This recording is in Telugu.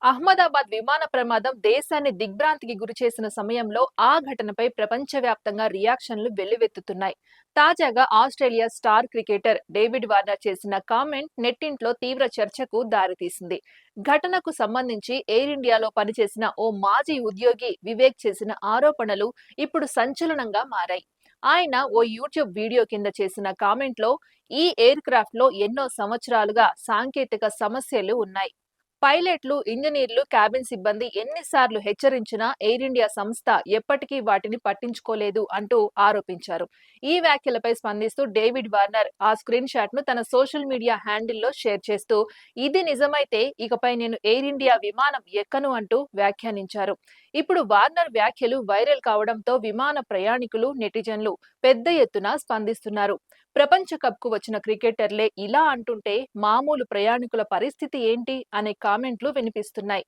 అహ్మదాబాద్ విమాన ప్రమాదం దేశాన్ని దిగ్భ్రాంతికి గురిచేసిన సమయంలో ఆ ఘటనపై ప్రపంచవ్యాప్తంగా రియాక్షన్లు వెల్లువెత్తుతున్నాయి. తాజాగా Australia star cricketer David Warner చేసిన కామెంట్ నెట్టింట్లో తీవ్ర చర్చకు దారితీసింది. ఘటనకు సంబంధించి ఎయిర్ ఇండియాలో పనిచేసిన ఓ మాజీ ఉద్యోగి వివేక్ చేసిన ఆరోపణలు ఇప్పుడు సంచలనంగా మారాయి. ఆయన ఓ యూట్యూబ్ వీడియో కింద చేసిన కామెంట్లో ఈ ఎయిర్ క్రాఫ్ట్ లో ఎన్నో సంవత్సరాలుగా సాంకేతిక సమస్యలు ఉన్నాయి. పైలట్లు, ఇంజనీర్లు, క్యాబిన్ సిబ్బంది ఎన్నిసార్లు హెచ్చరించినా ఎయిర్ ఇండియా సంస్థ ఎప్పటికీ వాటిని పట్టించుకోలేదు అంటూ ఆరోపించారు. ఈ వ్యాఖ్యలపై స్పందిస్తూ డేవిడ్ వార్నర్ ఆ స్క్రీన్ షాట్ ను తన సోషల్ మీడియా హ్యాండిల్లో షేర్ చేస్తూ ఇది నిజమైతే ఇకపై నేను ఎయిర్ ఇండియా విమానం ఎక్కను అంటూ వ్యాఖ్యానించారు. ఇప్పుడు వార్నర్ వ్యాఖ్యలు వైరల్ కావడంతో విమాన ప్రయాణికులు, నెటిజన్లు పెద్ద ఎత్తున స్పందిస్తున్నారు. ప్రపంచ కప్ కు వచ్చిన క్రికెటర్లే ఇలా అంటుంటే మామూలు ప్రయాణికుల పరిస్థితి ఏంటి అనే కామెంట్లు వినిపిస్తున్నాయి.